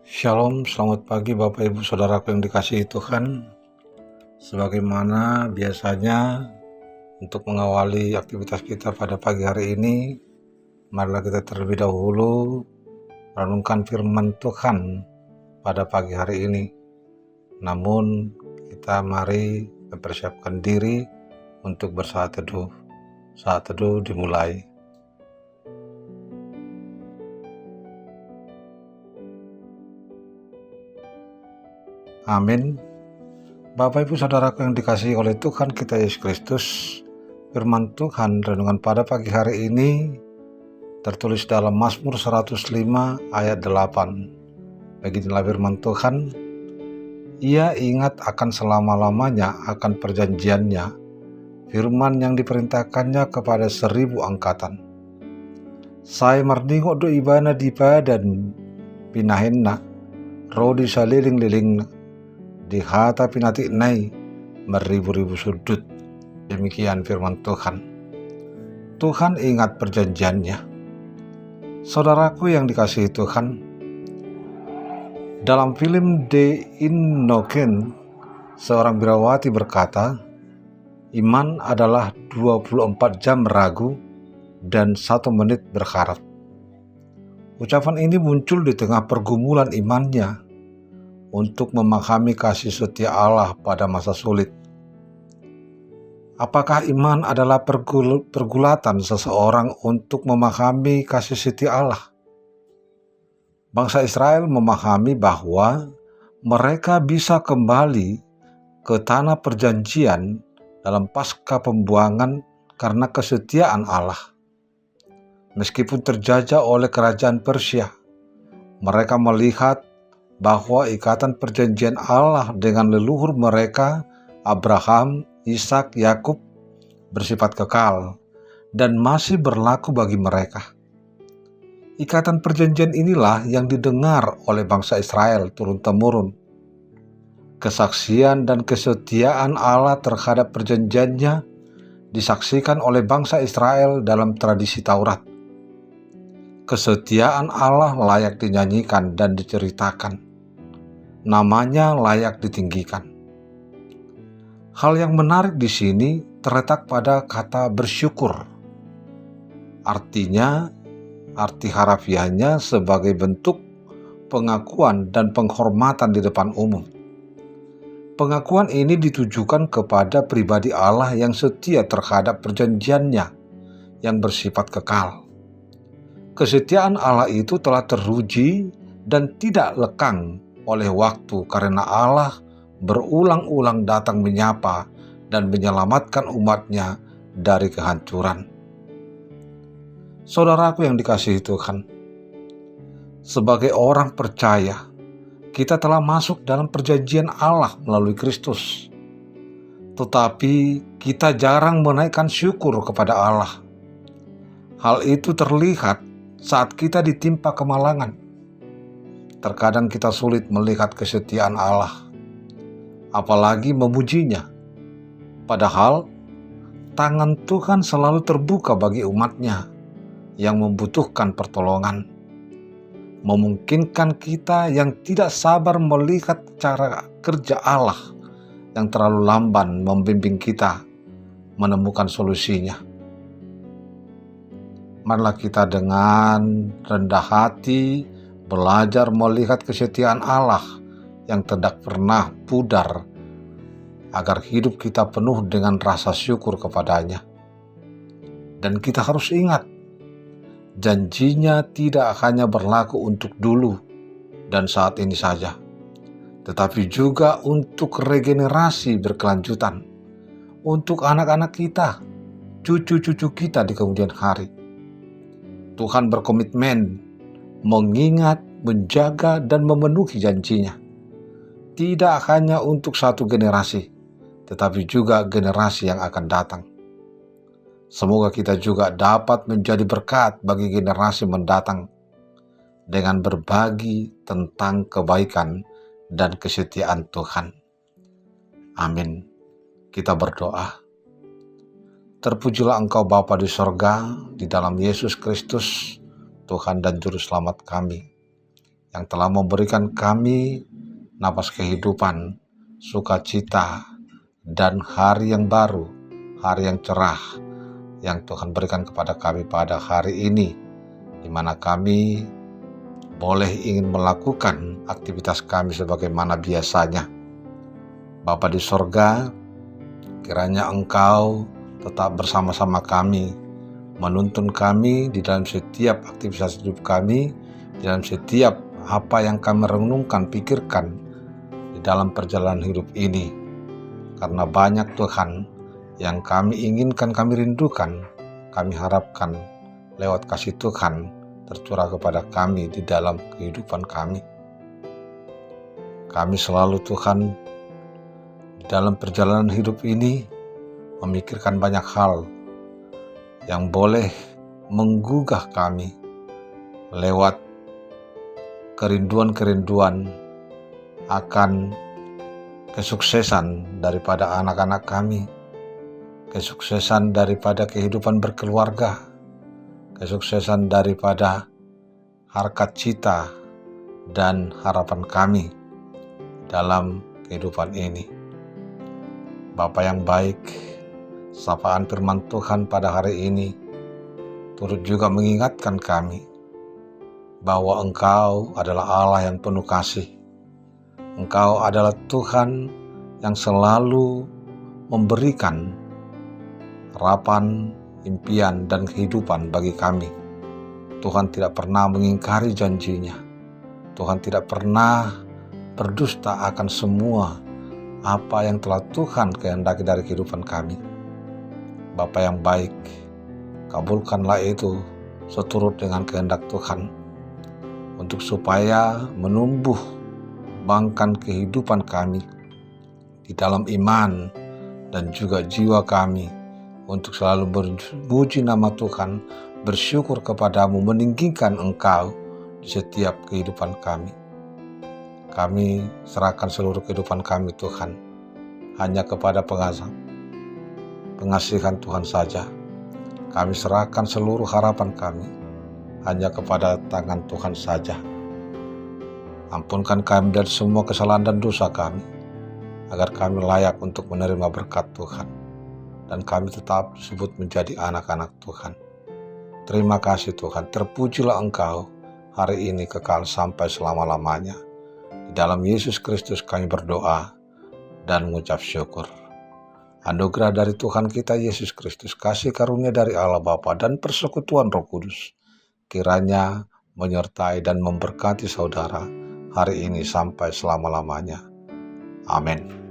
Shalom, selamat pagi Bapak Ibu Saudaraku yang dikasihi Tuhan. Sebagaimana biasanya untuk mengawali aktivitas kita pada pagi hari ini, marilah kita terlebih dahulu merenungkan firman Tuhan pada pagi hari ini. Namun kita mari mempersiapkan diri untuk bersaat teduh. Saat teduh dimulai. Amin. Bapak Ibu Saudaraku yang dikasihi oleh Tuhan kita Yesus Kristus, firman Tuhan renungan pada pagi hari ini tertulis dalam Mazmur 105 ayat 8. Beginilah firman Tuhan, Ia ingat akan selama-lamanya akan perjanjiannya, firman yang diperintahkannya kepada 1000 angkatan. Saya merdingok do ibana dipa dan pinahenna, rodi saliling-liling di hata pinati nai meribu-ribu sudut. Demikian firman Tuhan. Tuhan ingat perjanjiannya. Saudaraku yang dikasihi Tuhan, dalam film The Innocent, seorang birawati berkata, iman adalah 24 jam ragu dan 1 menit berharap. Ucapan ini muncul di tengah pergumulan imannya untuk memahami kasih setia Allah pada masa sulit. Apakah iman adalah pergulatan seseorang untuk memahami kasih setia Allah? Bangsa Israel memahami bahwa mereka bisa kembali ke tanah perjanjian dalam pasca pembuangan karena kesetiaan Allah. Meskipun terjajah oleh kerajaan Persia, mereka melihat bahwa ikatan perjanjian Allah dengan leluhur mereka, Abraham, Ishak, Yakub, bersifat kekal dan masih berlaku bagi mereka. Ikatan perjanjian inilah yang didengar oleh bangsa Israel turun-temurun. Kesaksian dan kesetiaan Allah terhadap perjanjiannya disaksikan oleh bangsa Israel dalam tradisi Taurat. Kesetiaan Allah layak dinyanyikan dan diceritakan. Namanya layak ditinggikan. Hal yang menarik di sini terletak pada kata bersyukur. Arti harafiahnya sebagai bentuk pengakuan dan penghormatan di depan umum. Pengakuan ini ditujukan kepada pribadi Allah yang setia terhadap perjanjiannya yang bersifat kekal. Kesetiaan Allah itu telah teruji dan tidak lekang oleh waktu karena Allah berulang-ulang datang menyapa dan menyelamatkan umatnya dari kehancuran. Saudaraku yang dikasihi Tuhan, sebagai orang percaya, kita telah masuk dalam perjanjian Allah melalui Kristus. Tetapi kita jarang menaikkan syukur kepada Allah. Hal itu terlihat saat kita ditimpa kemalangan. Terkadang kita sulit melihat kesetiaan Allah, apalagi memujinya. Padahal, tangan Tuhan selalu terbuka bagi umatnya yang membutuhkan pertolongan. Memungkinkan kita yang tidak sabar melihat cara kerja Allah yang terlalu lamban membimbing kita menemukan solusinya. Marilah kita dengan rendah hati belajar melihat kesetiaan Allah yang tidak pernah pudar agar hidup kita penuh dengan rasa syukur kepadanya. Dan kita harus ingat, janjinya tidak hanya berlaku untuk dulu dan saat ini saja, tetapi juga untuk regenerasi berkelanjutan, untuk anak-anak kita, cucu-cucu kita di kemudian hari. Tuhan berkomitmen mengingat, menjaga, dan memenuhi janjinya. Tidak hanya untuk satu generasi, tetapi juga generasi yang akan datang. Semoga kita juga dapat menjadi berkat bagi generasi mendatang dengan berbagi tentang kebaikan dan kesetiaan Tuhan. Amin. Kita berdoa. Terpujilah Engkau Bapa di sorga, di dalam Yesus Kristus, Tuhan dan Juru Selamat kami. yang telah memberikan kami napas kehidupan, sukacita, dan hari yang baru, hari yang cerah yang Tuhan berikan kepada kami pada hari ini, di mana kami boleh ingin melakukan aktivitas kami sebagaimana biasanya. Bapa di sorga, kiranya Engkau tetap bersama-sama kami, menuntun kami di dalam setiap aktivitas hidup kami, di dalam setiap apa yang kami renungkan, pikirkan di dalam perjalanan hidup ini. Karena banyak Tuhan yang kami inginkan, kami rindukan, kami harapkan lewat kasih Tuhan tercurah kepada kami di dalam kehidupan kami. Kami selalu Tuhan di dalam perjalanan hidup ini memikirkan banyak hal yang boleh menggugah kami lewat kerinduan-kerinduan akan kesuksesan daripada anak-anak kami, kesuksesan daripada kehidupan berkeluarga, kesuksesan daripada harkat cita dan harapan kami dalam kehidupan ini. Bapa yang baik, sapaan firman Tuhan pada hari ini turut juga mengingatkan kami bahwa Engkau adalah Allah yang penuh kasih. Engkau adalah Tuhan yang selalu memberikan harapan, impian, dan kehidupan bagi kami. Tuhan tidak pernah mengingkari janjinya. Tuhan tidak pernah berdusta akan semua apa yang telah Tuhan kehendaki dari kehidupan kami. Bapa yang baik, kabulkanlah itu seturut dengan kehendak Tuhan, untuk supaya menumbuh bangkan kehidupan kami di dalam iman dan juga jiwa kami, untuk selalu berpuji nama Tuhan, bersyukur kepadamu, meninggikan Engkau di setiap kehidupan kami. Kami serahkan seluruh kehidupan kami Tuhan, hanya kepada pengasihan Tuhan saja. Kami serahkan seluruh harapan kami hanya kepada tangan Tuhan saja. Ampunkan kami dari semua kesalahan dan dosa kami, agar kami layak untuk menerima berkat Tuhan, dan kami tetap disebut menjadi anak-anak Tuhan. Terima kasih Tuhan, terpujilah Engkau hari ini kekal sampai selama-lamanya. Di dalam Yesus Kristus kami berdoa dan mengucap syukur. Anugerah dari Tuhan kita Yesus Kristus, kasih karunia dari Allah Bapa, dan persekutuan Roh Kudus kiranya menyertai dan memberkati saudara hari ini sampai selama-lamanya. Amin.